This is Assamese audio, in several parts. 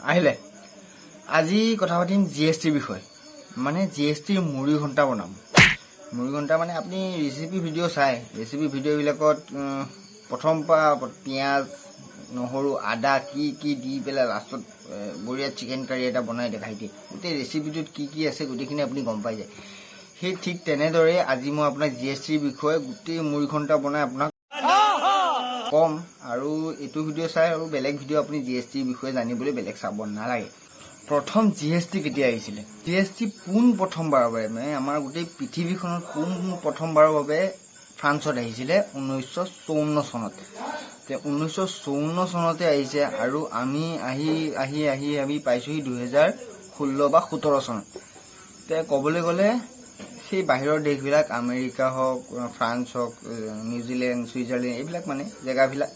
আহিলে আজি কথা পাতিম জিএসটিৰ বিষয়ে মানে জিএসটিৰ মুড়ি ঘণ্টা বনাম মুড়ি ঘণ্টা মানে আপুনি ৰেচিপি ভিডিঅ' চাই ৰেচিপি ভিডিঅ'বিলাকত প্ৰথম পৰা পিঁয়াজ নহৰু আদা কি কি দি পেলাই লাষ্টত বঢ়িয়া চিকেন কাৰী এটা বনাই দেখাই দিয়ে গোটেই ৰেচিপিটোত কি কি আছে গোটেইখিনি আপুনি গম পাই যায় সেই ঠিক তেনেদৰে আজি মই আপোনাক জিএসটিৰ বিষয়ে গোটেই মুড়ি ঘণ্টা বনাই আপোনাক কম আৰু এইটো ভিডিঅ' চাই আৰু বেলেগ ভিডিঅ' আপুনি জিএসটিৰ বিষয়ে জানিবলৈ বেলেগ চাব নালাগে প্ৰথম জিএসটি কেতিয়া আহিছিলে জিএসটি পোন প্ৰথমবাৰৰ বাবে মানে আমাৰ গোটেই পৃথিৱীখনত পোন প্ৰথমবাৰৰ বাবে ফ্ৰান্সত আহিছিলে 1954 চনত 1954 চনতে আহিছে আৰু আমি আহি পাইছোহি 2016 বা 17 চনত ক'বলৈ গ'লে সেই বাহিৰৰ দেশবিলাক আমেৰিকা হওক ফ্ৰান্স হওক নিউজিলেণ্ড ছুইজাৰলেণ্ড এইবিলাক মানে জেগাবিলাক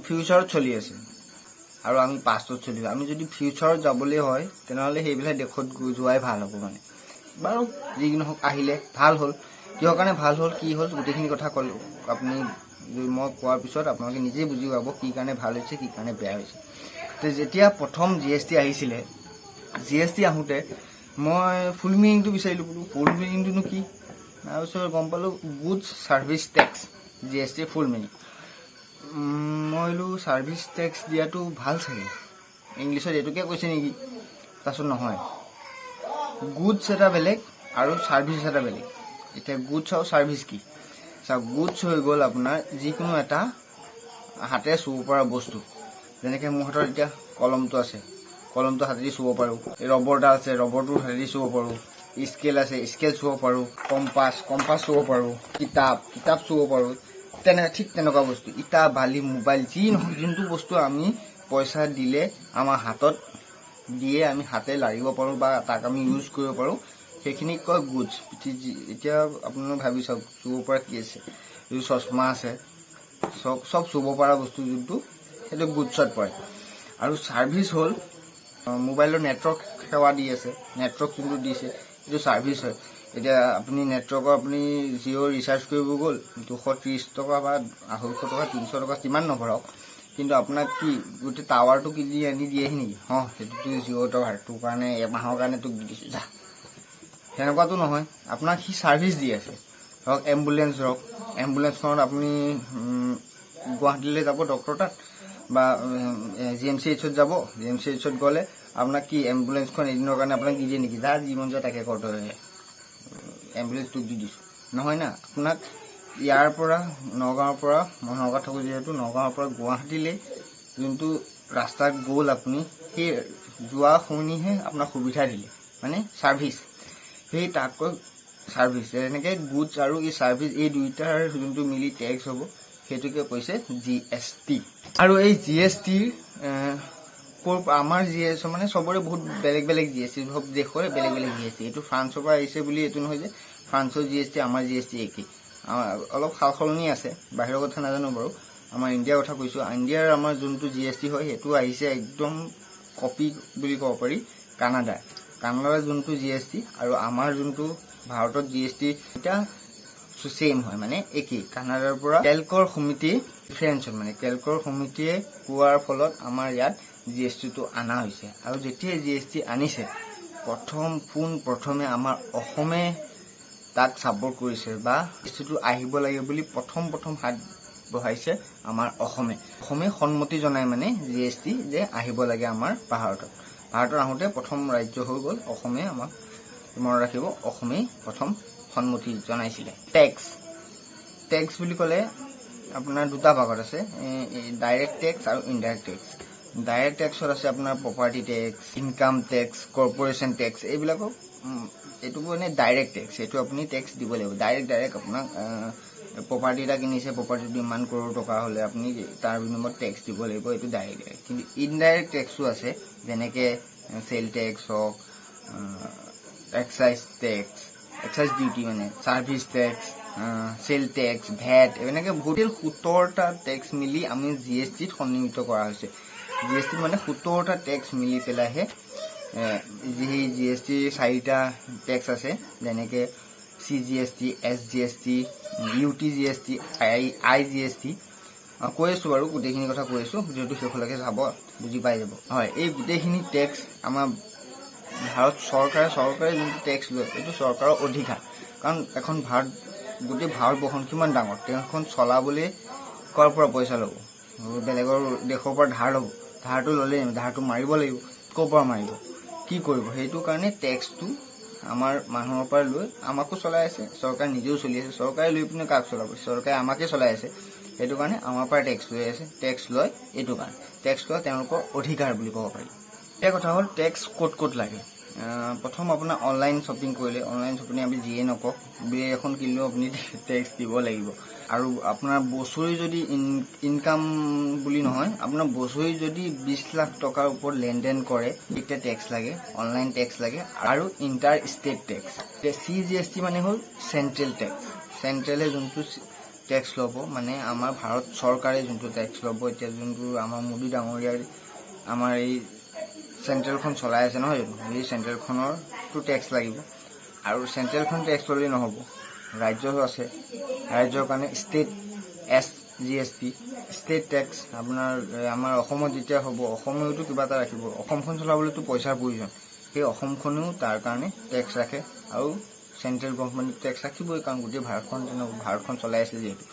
ফিউচাৰত চলি আছে আৰু আমি পাষ্টত চলি আমি যদি ফিউচাৰত যাবলৈ হয় তেনেহ'লে সেইবিলাক দেশত যোৱাই ভাল হ'ব মানে বাৰু যি নহওক আহিলে ভাল হ'ল কিহৰ কাৰণে ভাল হ'ল কি হ'ল গোটেইখিনি কথা ক'লোঁ আপুনি মই কোৱাৰ পিছত আপোনালোকে নিজেই বুজি পাব কি কাৰণে ভাল হৈছে কি কাৰণে বেয়া হৈছে তো যেতিয়া প্ৰথম জিএসটি আহিছিলে জিএসটি আহোঁতে মই ফুল মিনিংটো বিচাৰিলোঁ বোলো ফুল মিনিংটোনো কি তাৰপিছত গম পালোঁ গুডছ ছাৰ্ভিচ টেক্স জিএসটিৰ ফুল মিনিং মই বোলো ছাৰ্ভিচ টেক্স দিয়াটো ভাল চাগে ইংলিছত এইটোকে কৈছে নেকি তাৰপিছত নহয় গুডছ এটা বেলেগ আৰু ছাৰ্ভিচ এটা বেলেগ এতিয়া গুডছ আৰু ছাৰ্ভিচ কি চাওক গুডছ হৈ গ'ল আপোনাৰ যিকোনো এটা হাতে চুব পৰা বস্তু যেনেকৈ মোৰ হাতত এতিয়া কলমটো আছে কলমটো হাতেদি চুব পাৰোঁ ৰবৰ এটা আছে ৰবৰটো হাতেদি চুব পাৰোঁ স্কেল আছে স্কেল চুব পাৰোঁ কম্পাছ চুব পাৰোঁ কিতাপ চুব পাৰোঁ ঠিক তেনেকুৱা বস্তু ইটা বালি মোবাইল যি নহয় যোনটো বস্তু আমি পইচা দিলে আমাৰ হাতত দিয়ে আমি হাতে লাৰিব পাৰোঁ বা তাক আমি ইউজ কৰিব পাৰোঁ সেইখিনিক কয় গুডছ এতিয়া আপোনালোকে ভাবি চাওক চুব পৰা কি আছে যিটো চশমা আছে চব চুব পৰা বস্তু যোনটো সেইটো গুডছত পৰে আৰু ছাৰ্ভিচ হ'ল মোবাইলৰ নেটৱৰ্ক সেৱা দি আছে নেটৱৰ্ক যোনটো দিছে সেইটো ছাৰ্ভিচ হয় এতিয়া আপুনি নেটৱৰ্কৰ আপুনি জিঅ' ৰিচাৰ্জ কৰিব গ'ল 230 টকা বা 250 টকা 300 টকা কিমান নভৰাওক কিন্তু আপোনাক কি গোটেই টাৱাৰটো কিনি আনি দিয়েহি নেকি সেইটোতো জিঅ' টাৱাৰটোৰ কাৰণে এমাহৰ কাৰণে তোক দি দিছোঁ যা সেনেকুৱাতো নহয় আপোনাক সি ছাৰ্ভিচ দি আছে ধৰক এম্বুলেঞ্চ ধৰক এম্বুলেঞ্চখনত আপুনি গুৱাহাটীলৈ যাব ডক্টৰ তাত বা GMCHত যাব GMCHত গ'লে আপোনাক কি এম্বুলেঞ্চখন এদিনৰ কাৰণে আপোনাক দি দিয়ে নেকি যা যিমান যায় তাকে কৰ তই এম্বুলেঞ্চটোক দি দিছোঁ নহয় না আপোনাক ইয়াৰ পৰা নগাঁৱৰ পৰা মই নগাঁৱত থাকোঁ যিহেতু নগাঁৱৰ পৰা গুৱাহাটীলৈ যোনটো ৰাস্তাত গ'ল আপুনি সেই যোৱা শুনিহে আপোনাক সুবিধা দিলে মানে ছাৰ্ভিচ সেই তাতকৈ ছাৰ্ভিচ এনেকৈ গুডছ আৰু এই ছাৰ্ভিচ এই দুয়োটাৰ যোনটো মিলি টেক্স হ'ব সেইটোকে কৈছে জিএসটি আৰু এই জিএসটিৰ আমাৰ জিএছটি মানে চবৰে বহুত বেলেগ বেলেগ জিএসটি সব দেশৰে বেলেগ বেলেগ জিএসটি এইটো ফ্ৰান্সৰ পৰা আহিছে বুলি এইটো নহয় যে ফ্ৰান্সৰ জিএসটি আমাৰ জিএসটি একেই অলপ সাল সলনি আছে বাহিৰৰ কথা নাজানো বাৰু আমাৰ ইণ্ডিয়াৰ কথা কৈছোঁ ইণ্ডিয়াৰ আমাৰ যোনটো জিএসটি হয় সেইটো আহিছে একদম কপি বুলি ক'ব পাৰি কানাডাৰ যোনটো জিএসটি আৰু আমাৰ যোনটো ভাৰতত জিএসটি এটা চেম হয় মানে একেই কানাডাৰ পৰা কেলকৰ সমিতি ডিফাৰেঞ্চ হয় মানে কেলকৰ সমিতিয়ে কোৱাৰ ফলত আমাৰ ইয়াত জিএসটিটো অনা হৈছে আৰু যেতিয়া জিএসটি আনিছে প্ৰথমে আমাৰ অসমে তাক ছাপোৰ্ট কৰিছে বা জিএসটিটো আহিব লাগে বুলি প্ৰথম হাত বহাইছে আমাৰ অসমে সন্মতি জনাই মানে জিএসটি যে আহিব লাগে আমাৰ ভাৰতত আহোঁতে প্ৰথম ৰাজ্য হৈ গ'ল অসমে আমাক মনত ৰাখিব অসমেই প্ৰথম সন্মতি জনাইছিলে টেক্স বুলি ক'লে আপোনাৰ দুটা ভাগত আছে ডাইৰেক্ট টেক্স আৰু ইনডাইৰেক্ট টেক্স ডাইৰেক্ট টেক্সত আছে আপোনাৰ property tax income tax corporation tax এইবিলাকক এইটো মানে ডাইৰেক্ট টেক্স এইটো আপুনি টেক্স দিব লাগিব ডাইৰেক্ট আপোনাক প্ৰপাৰ্টি এটা কিনিছে প্ৰপাৰ্টিটো ইমান কৰোৰ টকা হ'লে আপুনি তাৰ বিনিময়ত টেক্স দিব লাগিব এইটো ডাইৰেক্ট কিন্তু ইনডাইৰেক্ট টেক্সো আছে যেনেকৈ চেল টেক্স হওক এক্সাইজ ডিউটি মানে ছাৰ্ভিচ টেক্স চেল টেক্স ভেট এনেকৈ বহুত 17টা টেক্স মিলি আমি জিএসটিত সন্নিহিত কৰা হৈছে জিএসটি মানে 17টা টেক্স মিলি পেলাইহে যি জিএসটি 4টা টেক্স আছে যেনেকৈ CGST SGST UTGST IGST কৈ আছোঁ বাৰু, গোটেইখিনি কথা কৈ আছোঁ, ভিডিঅ'টো শেষলৈকে চাব, বুজি পাই যাব। হয়, এই গোটেইখিনি টেক্স আমাৰ ভাৰত চৰকাৰে যোনটো টেক্স লয় এইটো চৰকাৰৰ অধিকাৰ। কাৰণ এখন গোটেই ভাৰতবৰ্ষখন কিমান ডাঙৰ, তেওঁখন চলাবলৈ কৰ পৰা পইচা ল'ব, বেলেগৰ দেশৰ পৰা ধাৰ ল'ব, ধাৰটো ল'লেই ধাৰটো মাৰিব লাগিব, ক'ৰ পৰা মাৰিব, কি কৰিব, সেইটো কাৰণে টেক্সটো আমাৰ মানুহৰ পৰা লৈ আমাকো চলাই আছে, চৰকাৰে নিজেও চলি আছে। চৰকাৰে লৈ পিনে কাক চলাব, চৰকাৰে আমাকে চলাই আছে, সেইটো কাৰণে আমাৰ পৰা টেক্স লৈ আছে। টেক্স লয় এইটো কাৰণে, টেক্স লোৱা তেওঁলোকৰ অধিকাৰ বুলি ক'ব পাৰি। এই কথা হ'ল টেক্স ক'ত লাগে। প্ৰথম আপোনাৰ অনলাইন শ্বপিং কৰিলে, অনলাইন শ্বপিং আমি যিয়ে নকওঁ, বেগ এখন কিনিলেও আপুনি টেক্স দিব লাগিব। আৰু আপোনাৰ বছৰি যদি ইনকাম বুলি নহয়, আপোনাৰ বছৰি যদি 20 লাখ টকাৰ ওপৰত লেনদেন কৰে তেতিয়া টেক্স লাগে, অনলাইন টেক্স লাগে। আৰু ইণ্টাৰ ষ্টেট টেক্স। CGST মানে হ'ল চেণ্ট্ৰেল টেক্স। চেণ্ট্ৰেলে যোনটো টেক্স ল'ব, মানে আমাৰ ভাৰত চৰকাৰে যোনটো টেক্স ল'ব, এতিয়া যোনটো আমাৰ মোদী ডাঙৰীয়াৰ আমাৰ এই চেণ্ট্ৰেলখন চলাই আছে নহয় জানো, এই চেণ্ট্ৰেলখনৰটো টেক্স লাগিব। আৰু চেণ্ট্ৰেলখন টেক্স ল'লেই নহ'ব, ৰাজ্য আছে, ৰাজ্যৰ কাৰণে ষ্টেট SGST, ষ্টেট টেক্স। আমাৰ অসমত যেতিয়া হ'ব, অসমেওতো কিবা এটা ৰাখিব, অসমখন চলাবলৈতো পইচাৰ প্ৰয়োজন, সেই অসমখনেও তাৰ কাৰণে টেক্স ৰাখে। আৰু চেণ্ট্ৰেল গভৰ্ণমেণ্ট টেক্স ৰাখিবই, কাৰণ গোটেই ভাৰতখন চলাই আছে যিহেতু।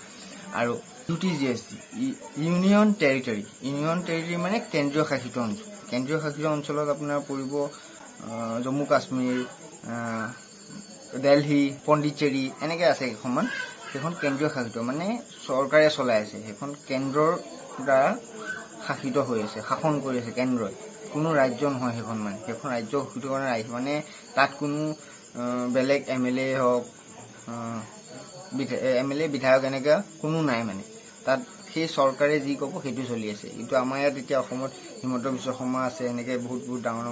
আৰু UTGST, union territory. Union territory মানে কেন্দ্ৰীয় শাসিত অঞ্চল। কেন্দ্ৰীয় শাসিত অঞ্চলত আপোনাৰ পৰিব জম্মু কাশ্মীৰ, দিল্লী, পণ্ডিচেৰী, এনেকৈ আছে কেইখনমান। সেইখন কেন্দ্ৰীয় শাসিত, মানে চৰকাৰে চলাই আছে, সেইখন কেন্দ্ৰৰ দ্বাৰা শাসিত হৈ আছে, শাসন কৰি আছে কেন্দ্ৰই, কোনো ৰাজ্য নহয় সেইখন। মানে সেইখন ৰাজ্য শাসিত কৰা ৰাজ্য, মানে তাত কোনো বেলেগ MLA হওক, MLA বিধায়ক এনেকৈ কোনো নাই। মানে তাত সেই চৰকাৰে যি ক'ব সেইটো চলি আছে। কিন্তু আমাৰ ইয়াত এতিয়া অসমত হিমন্ত বিশ্ব শৰ্মা আছে, এনেকৈ বহুত ডাঙৰ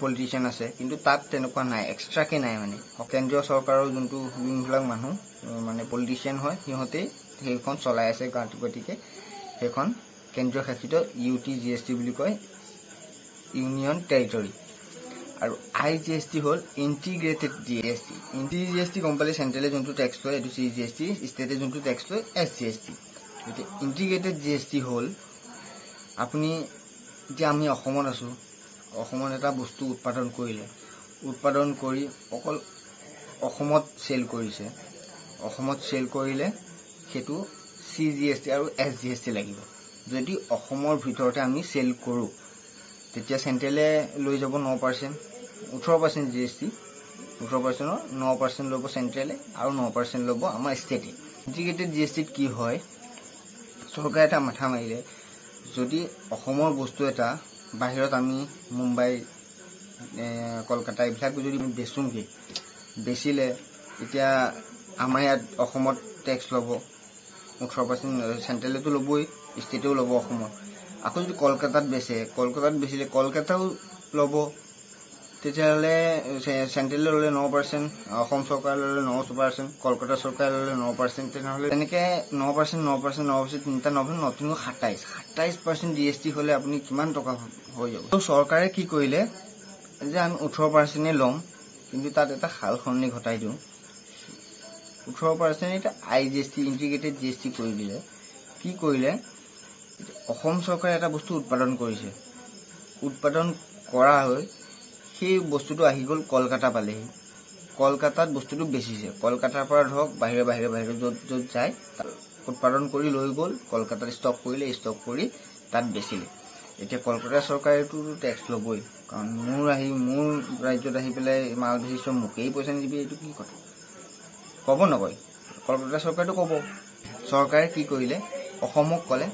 পলিটিচিয়ান আছে, কিন্তু তাত তেনেকুৱা নাই, এক্সট্ৰাকৈ নাই। মানে কেন্দ্ৰীয় চৰকাৰৰ যোনবিলাক মানুহ মানে পলিটিচিয়ান হয়, সিহঁতেই সেইখন চলাই আছে, গতিকে সেইখন কেন্দ্ৰীয় শাসিত UTGST বুলি কয়, ইউনিয়ন টেৰিটৰী। আৰু IGST হ'ল ইণ্টিগ্ৰেটেড GST। GST গম পালে, চেণ্ট্ৰেলে যোনটো টেক্স লয় এইটো CGST, ষ্টেটে যোনটো টেক্স লয় SGST। এতিয়া ইণ্টিগ্ৰেটেড GST হ'ল, আপুনি এতিয়া আমি অসমত আছোঁ, অসমত এটা বস্তু উৎপাদন কৰি অকল অসমত চেল কৰিছে, অসমত চেল কৰিলে সেইটো CGST আৰু SGST লাগিব। যদি অসমৰ ভিতৰতে আমি চেল কৰোঁ তেতিয়া চেণ্ট্ৰেলে লৈ যাব 9%, 18% GST, 18%ৰ 9% ল'ব চেণ্ট্ৰেলে, আৰু 9% ল'ব আমাৰ ষ্টেটে। ইণ্টিগ্ৰেটেড GSTত কি হয়, চৰকাৰে এটা মাথা মাৰিলে, যদি অসমৰ বস্তু এটা বাহিৰত আমি মুম্বাই, কলকাতা এইবিলাক যদি বেচোঁগৈ, বেচিলে এতিয়া আমাৰ ইয়াত অসমত টেক্স ল'ব 18%, চেণ্ট্ৰেলেতো ল'বই, ষ্টেটেও ল'ব অসমত। আকৌ যদি কলকাতাত বেচিলে কলকাতাও ল'ব, তেতিয়াহ'লে চেণ্ট্ৰেলে ল'লে 9%, অসম চৰকাৰে ল'লে 9%, কলকাতা চৰকাৰে ল'লে 9%, তেনেহ'লে তেনেকৈ 9%, তিনিটা 27% GST হ'লে আপুনি কিমান টকা হৈ যাব। ত' চৰকাৰে কি কৰিলে যে আমি 18%ই ল'ম, কিন্তু তাত এটা সাল সলনি ঘটাই দিওঁ, 18% এটা IGST, ইণ্টিগ্ৰেটেড GST কৰি দিলে। কি কৰিলে, অসম চৰকাৰে এটা বস্তু উৎপাদন কৰিছে, উৎপাদন কৰা হৈ সেই বস্তুটো আহি গ'ল কলকাতা পালেহি, কলকাতাত বস্তুটো বেচিছে, কলকাতাৰ পৰা ধৰক বাহিৰে য'ত যায় উৎপাদন কৰি লৈ গ'ল, কলকাতাত ষ্টক কৰিলে, ষ্টক কৰি তাত বেচিলে। এতিয়া কলকাতা চৰকাৰেতো টেক্স ল'বই, কাৰণ মোৰ ৰাজ্যত আহি পেলাই মাল বেচিছ, মোকেই পইচা নিদিবি, এইটো কি কথা, ক'ব নকয়? কলকাতা চৰকাৰেতো ক'ব। চৰকাৰে কি কৰিলে, অসমক ক'লে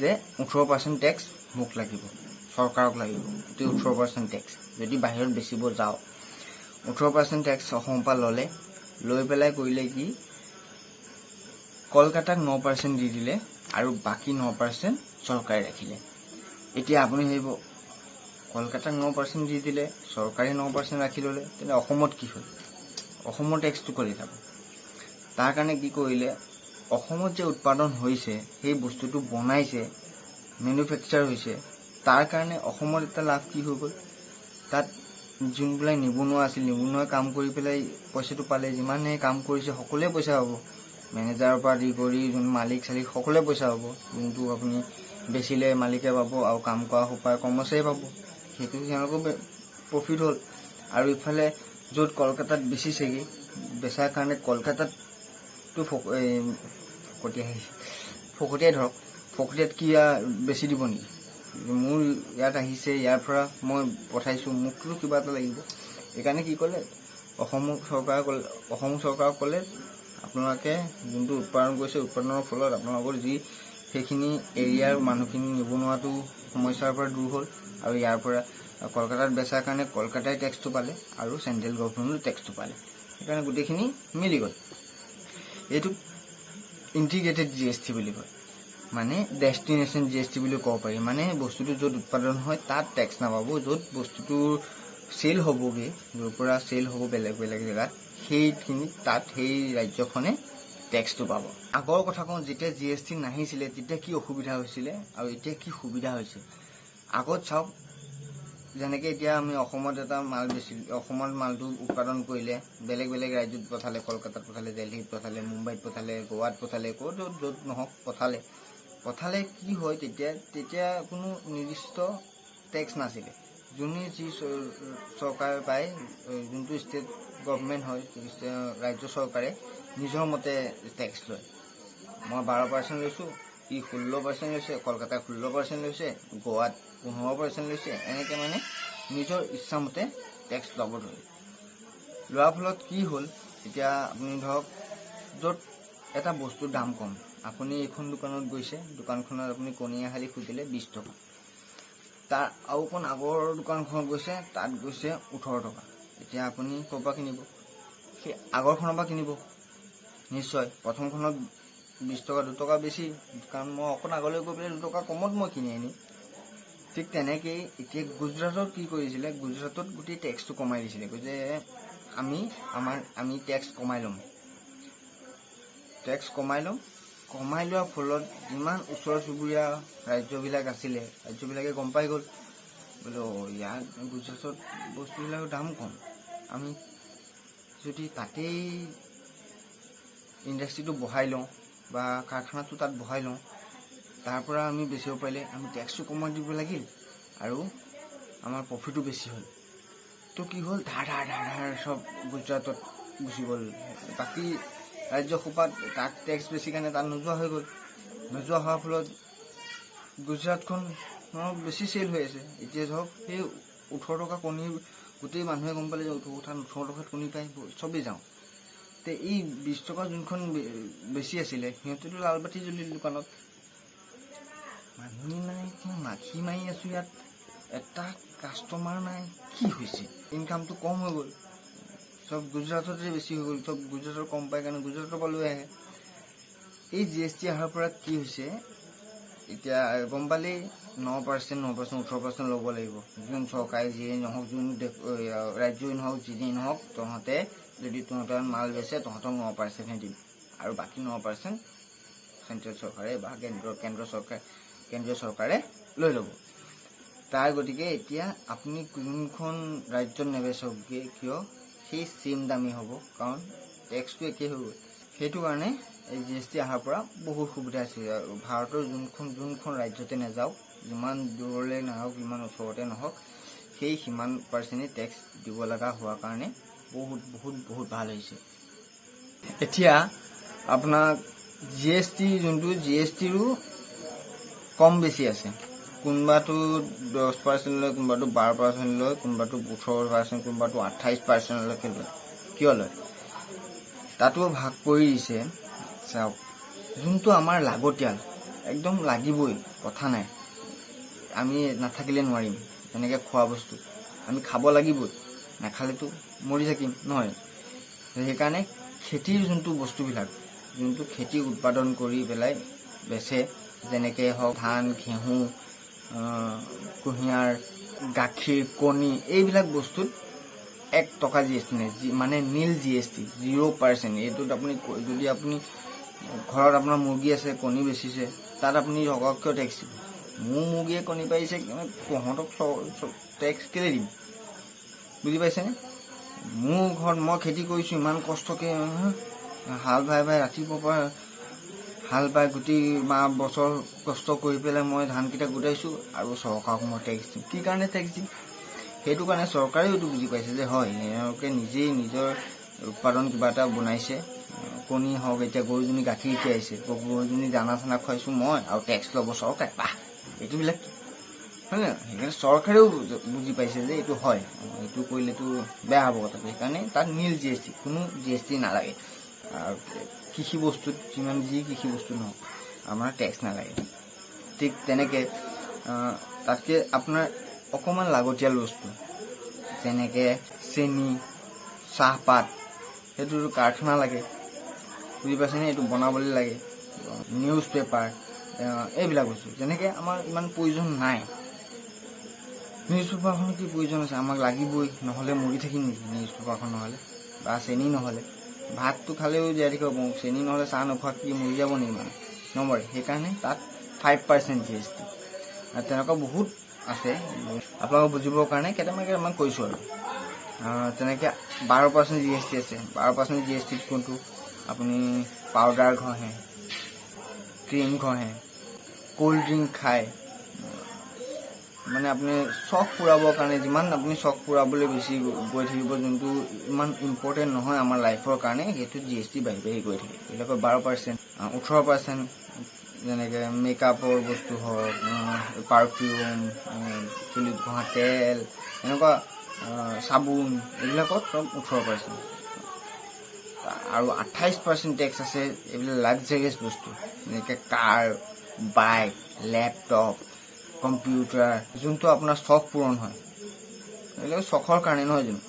যে 18% টেক্স মোক লাগিব, চৰকাৰক লাগিব, গোটেই 18% টেক্স। যদি বাহিৰত বেচিব যাওঁ, 18% টেক্স অসমৰ পৰা লৈ পেলাই কৰিলে কি, কলকাতাক 9% দি দিলে, আৰু বাকী 9% চৰকাৰে ৰাখিলে। এতিয়া আপুনি ভাবিব, কলকাতাক 9% দি দিলে, চৰকাৰে 9% ৰাখি ল'লে, তেন্তে অসমত কি হ'ল, অসমৰ টেক্সটো ক'লৈ যাব? তাৰ কাৰণে কি কৰিলে, অসমত যে উৎপাদন হৈছে, সেই বস্তুটো বনাইছে, মেনুফেকচাৰ হৈছে, তাৰ কাৰণে অসমত এটা লাভ কি হৈ গ'ল, তাত যোনবিলাক নিবনুৱা আছিল, নিবনুৱাই কাম কৰি পেলাই পইচাটো পালে, যিমানে কাম কৰিছে সকলোৱে পইচা পাব, মেনেজাৰৰ পৰা দি কৰি যোন মালিক চালিক সকলোৱে পইচা পাব, যোনটো আপুনি বেচিলে মালিকে পাব আৰু কাম কৰা সোপাই কৰ্মচাৰী পাব, সেইটো তেওঁলোকৰ প্ৰফিট হ'ল। আৰু ইফালে য'ত কলকাতাত বেচিছেগৈ, বেচাৰ কাৰণে কলকাতাততো ফকটিয়াই ধৰক, ফকটিয়াত কি বেছি দিব নেকি? মোৰ ইয়াত আহিছে, ইয়াৰ পৰা মই পঠাইছোঁ, মোকতো কিবা এটা লাগিব। সেইকাৰণে কি ক'লে, অসম চৰকাৰক ক'লে আপোনালোকে যোনটো উৎপাদন কৰিছে, উৎপাদনৰ ফলত আপোনালোকৰ যি সেইখিনি এৰিয়াৰ মানুহখিনি নিবনুৱাটো সমস্যাৰ পৰা দূৰ হ'ল, আৰু ইয়াৰ পৰা কলকাতাত বেচাৰ কাৰণে কলকাতাই টেক্সটো পালে আৰু চেণ্ট্ৰেল গভৰ্ণমেণ্টো টেক্সটো পালে। সেইকাৰণে গোটেইখিনি মিলি গ'ল। এইটো ইণ্টিগ্ৰেটেড GST বুলি কয়, মানে ডেষ্টিনেশ্যন GST বুলি ক'ব পাৰি। মানে বস্তুটো য'ত উৎপাদন হয় তাত টেক্স নাপাব, য'ত বস্তুটোৰ চেল হ'বগৈ, য'ৰ পৰা চেল হ'ব বেলেগ বেলেগ জেগাত, সেইখিনি তাত সেই ৰাজ্যখনে টেক্সটো পাব। আগৰ কথা কওঁ, যেতিয়া GST নাহিছিলে তেতিয়া কি অসুবিধা হৈছিলে আৰু এতিয়া কি সুবিধা হৈছে। আগত চাওক, যেনেকৈ এতিয়া আমি অসমত এটা মাল অসমত মালটো উৎপাদন কৰিলে বেলেগ বেলেগ ৰাজ্যত পঠালে, কলকাতাত পঠালে, দিল্লীত পঠালে, মুম্বাইত পঠালে, গোৱাত পঠালে, ক'ত য'ত নহওক পঠালে কি হয়, তেতিয়া কোনো নিৰ্দিষ্ট টেক্স নাছিলে। যোনে যি চৰকাৰ পায়, যোনটো ষ্টেট গভৰ্ণমেণ্ট হয়, ৰাজ্য চৰকাৰে নিজৰ মতে টেক্স লয়। মই 12% লৈছোঁ, ই 16% লৈছে, কলকাতাই 16% লৈছে, গোৱাত 15% লৈছে, এনেকৈ মানে নিজৰ ইচ্ছামতে টেক্স ল'ব ধৰে। লোৱাৰ ফলত কি হ'ল, এতিয়া আপুনি ধৰক য'ত এটা বস্তুৰ দাম কম, আপুনি এইখন দোকানত গৈছে, দোকানখনত আপুনি কণী এহালি খুজিলে 20 টকা, তাৰ আৰু অকণ আগৰ দোকানখনত গৈছে, তাত গৈছে 18 টকা। এতিয়া আপুনি ক'ৰ পৰা কিনিব? সেই আগৰখনৰ পৰা কিনিব নিশ্চয়। প্ৰথমখনত 20 টকা 2 টকা বেছি, কাৰণ মই অকণ আগলৈ গৈ পেলাই 2 টকা কমত মই কিনি আনিম। ঠিক তেনেকেই এতিয়া গুজৰাটত কি কৰিছিলে, গুজৰাটত গোটেই টেক্সটো কমাই দিছিলে, যে আমি টেক্স কমাই ল'ম। কমাই লোৱাৰ ফলত যিমান ওচৰ চুবুৰীয়া ৰাজ্যবিলাক আছিলে, ৰাজ্যবিলাকে গম পাই গ'ল, বোলো ইয়াত গুজৰাটত বস্তুবিলাকৰ দাম কম, আমি যদি তাতেই ইণ্ডাষ্ট্ৰিটো বহাই লওঁ বা কাৰখানাটো তাত বহাই লওঁ, তাৰ পৰা আমি বেচিব পাৰিলে আমি টেক্সটো কমাই দিব লাগিল আৰু আমাৰ প্ৰফিটো বেছি হ'ল। তো কি হ'ল, ধাৰ চব গুজৰাটত গুচি গ'ল। বাকী ৰাজ্যসোপাত তাত টেক্স বেছি কাৰণে তাত নোযোৱা হৈ গ'ল। নোযোৱা হোৱাৰ ফলত গুজৰাটখন বেছি চেল হৈ আছে। এতিয়া ধৰক সেই 18 টকা কণী গোটেই মানুহে গম পালে যে 18 টকাত কণী পাই, চবেই যাওঁ। তে এই 20 টকা যোনখন বেছি আছিলে, সিহঁতেতো লালবাতি জ্বলিল দোকানত। মানুহ নাই, মাখি মাৰি আছোঁ ইয়াত, এটা কাষ্টমাৰ নাই, কি হৈছে? ইনকামটো কম হৈ গ'ল, চব গুজৰাটতে বেছি হৈ গ'ল, চব গুজৰাটৰ কম পায় কাৰণে গুজৰাটৰ পৰা লৈ আহে। এই GST অহাৰ পৰা কি হৈছে, এতিয়া গম পালেই 9%, 18% ল'ব লাগিব। যোন চৰকাৰে যিয়েই নহওক, যোন ৰাজ্যই নহওক, যিয়েই নহওক, তহঁতে যদি তহঁতৰ মাল বেচে তহঁতক 9%হে দিম, আৰু বাকী 9% চেণ্ট্ৰেল চৰকাৰে বা কেন্দ্ৰীয় চৰকাৰে লৈ ল'ব। তাৰ গতিকে এতিয়া আপুনি কোনখন ৰাজ্যত নেবেচকগৈ কিয়, সেই চেম দামী হ'ব, কাৰণ টেক্সটো একেই হৈ গ'ল। সেইটো কাৰণে এই GST অহাৰ পৰা বহুত সুবিধা আছে। ভাৰতৰ যোনখন ৰাজ্যতে নাযাওক, যিমান দূৰলৈ নাহওক, যিমান ওচৰতে নহওক, সেই সিমান পাৰ্চেণ্টেই টেক্স দিব লগা হোৱাৰ কাৰণে বহুত ভাল হৈছে। এতিয়া আপোনাক GSTৰো কম বেছি আছে। কোনোবাটো 10% লয়, কোনোবাটো 12% লয়, কোনোবাটো 18%, কোনোবাটো 28%লৈকে লয়। কিয় লয়? তাতো ভাগ কৰি দিছে। চাওক, যোনটো আমাৰ লাগতিয়াল, একদম লাগিবই, কথা নাই, আমি নাথাকিলে নোৱাৰিম। তেনেকৈ খোৱা বস্তু আমি খাব লাগিবই, নাখালেতো মৰি থাকিম নহয়। সেইকাৰণে খেতিৰ যোনটো বস্তুবিলাক, যোনটো খেতি উৎপাদন কৰি পেলাই বেচে, যেনেকৈ হওক ধান, ঘেঁহু, কুঁহিয়াৰ, গাখীৰ, কণী, এইবিলাক বস্তুত 1 টকা GST নাই, মানে নীল GST, 0%। এইটোত আপুনি যদি আপুনি ঘৰত আপোনাৰ মুৰ্গী আছে, কণী বেচিছে, তাত আপুনি কিয় টেক্স দিব? মোৰ মুৰ্গীয়ে কণী পাৰিছে, তহঁতক টেক্স কেলৈ দিম? বুজি পাইছেনে? মোৰ ঘৰত মই খেতি কৰিছোঁ ইমান কষ্টকৈ, হাল বাই ৰাতিপুৱাৰ পৰা হাল বাই গোটেই মাহ বছৰ কষ্ট কৰি পেলাই মই ধানকেইটা গোটাইছোঁ আৰু চৰকাৰক মই টেক্স দিম। কি কাৰণে টেক্স দিম? সেইটো কাৰণে চৰকাৰেও এইটো বুজি পাইছে যে হয় এওঁলোকে নিজেই নিজৰ উৎপাদন কিবা এটা বনাইছে। কণী হওক, এতিয়া গৰুজনী গাখীৰ খীৰাইছে, গৰুজনী দানা চানা খুৱাইছোঁ মই আৰু টেক্স ল'ব চৰকাৰে। বাহ, এইটোবিলাক হয় নহয়? সেইকাৰণে চৰকাৰেও বুজি পাইছে যে এইটো হয়, এইটো কৰিলেতো বেয়া হ'ব কথাটো। সেইকাৰণে তাত নীল GST, কোনো GST নালাগে। আৰু কৃষি বস্তুত যিমান যি কৃষি বস্তু নহওক আমাৰ টেক্স নালাগে। ঠিক তেনেকৈ তাতকৈ আপোনাৰ অকণমান লাগতিয়াল বস্তু যেনেকৈ চেনি, চাহপাত, সেইটোতো কাৰখানা লাগে, বুজি পাইছেনে? এইটো বনাবলৈ লাগে। নিউজ পেপাৰ, এইবিলাক বস্তু যেনেকৈ আমাৰ ইমান প্ৰয়োজন নাই। নিউজ পেপাৰখন কি প্ৰয়োজন আছে? আমাক লাগিবই, নহ'লে মৰি থাকিম নেকি নিউজ পেপাৰখন নহ'লে, বা চেনি নহ'লে? ভাতটো খালেও জীয়াই থাকিব পাৰোঁ, চেনি নহ'লে চাহ নোখোৱা কি মৰি যাব নেকি মানে? নমৰে। সেইকাৰণে তাত 5% GST। আৰু তেনেকুৱা বহুত আছে, আপোনালোকক বুজিবৰ কাৰণে কেইটামান কৈছোঁ আৰু। তেনেকৈ 12% GST আছে। 12% GST কোনটো? আপুনি পাউডাৰ ঘঁহে, ক্ৰীম ঘঁহে, ক'ল্ড ড্ৰিংক খায়, মানে আপুনি চখ পূৰাবৰ কাৰণে, যিমান আপুনি চখ পূৰাবলৈ বেছি গৈ থাকিব, যোনটো ইমান ইম্পৰ্টেণ্ট নহয় আমাৰ লাইফৰ কাৰণে, সেইটো GST বাঢ়ি গৈ থাকে। এইবিলাকৰ 12%, 18% যেনেকৈ মেকআপৰ বস্তু হওক, পাৰফিউম, চুলিত ঘঁহা তেল, এনেকুৱা চাবোন, এইবিলাকত চব 18%। আৰু 28% টেক্স আছে এইবিলাক লাক্সাৰিয়াছ বস্তু যেনেকৈ কাৰ, বাইক, লেপটপ, কম্পিউটাৰ, যোনটো আপোনাৰ চখ পূৰণ হয়। এইবিলাক চখৰ কাৰণে নহয় জানো?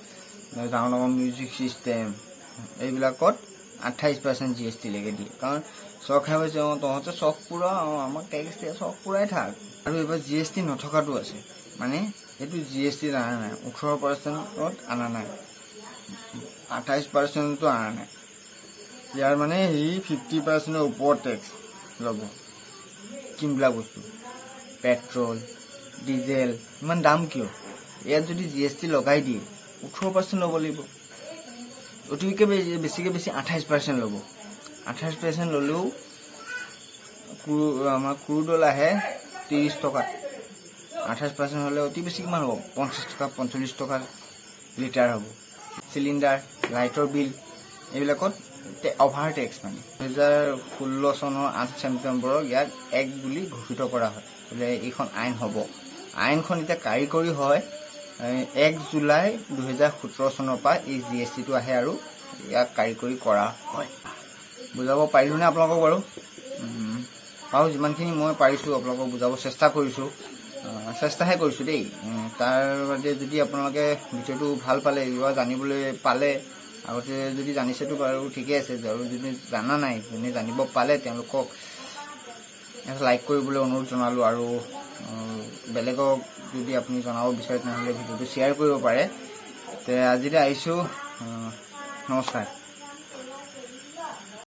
ডাঙৰ ডাঙৰ মিউজিক ছিষ্টেম, এইবিলাকত 28% GST লৈকে দিয়ে। কাৰণ চৰকাৰে কৈছে তহঁতে চখ পূৰা, আমাক টেক্স দিয়ে, চখ পূৰাই থাক। আৰু এইবাৰ GST নথকাটো আছে, মানে এইটো GST অনা নাই, 18%ত অনা নাই, 28%তো অনা নাই। ইয়াৰ মানে সি 50%ৰ ওপৰত টেক্স ল'ব। কিনবিলাক বস্তু, পেট্ৰল, ডিজেল, ইমান দাম কিয়? ইয়াত যদি GST লগাই দিয়ে 18% ল'ব লাগিব। অতিকৈ বেছিকৈ বেছি 28% ল'ব। 28% ল'লেও আমাৰ ক্ৰুড অইল আহে 30 টকাত। 28% হ'লে অতি বেছি কিমান হ'ব? 50 টকা, 45 টকা লিটাৰ হ'ব। চিলিণ্ডাৰ, লাইটৰ বিল, এইবিলাকত অভাৰ টেক্স মানে। 2016 চনৰ 8 ছেপ্টেম্বৰক ইয়াক 1 বুলি ঘোষিত কৰা হয়, বোলে এইখন আইন হ'ব। আইনখন এতিয়া কাৰিকৰী হয় 1 জুলাই 2017 চনৰ পৰা এই GSTটো আহে আৰু ইয়াক কাৰিকৰী কৰা হয়। বুজাব পাৰিলোঁনে আপোনালোকক বাৰু? বাৰু যিমানখিনি মই পাৰিছোঁ আপোনালোকক বুজাব চেষ্টা কৰিছোঁ, চেষ্টাহে কৰিছোঁ দেই। তাৰ বাদে যদি আপোনালোকে ভিডিঅ'টো ভাল পালে, কিবা জানিবলৈ পালে, আগতে যদি জানিছেতো বাৰু ঠিকে আছে, আৰু যদি জানা নাই, যোনে জানিব পালে তেওঁলোকক লাইক কৰিবলৈ অনুৰোধ জনালোঁ। আৰু বেলেগক যদি আপুনি জনাব বিচাৰে তেনেহ'লে ভিডিঅ'টো শ্বেয়াৰ কৰিব পাৰে। তে আজিলৈ আহিছোঁ, নমস্কাৰ।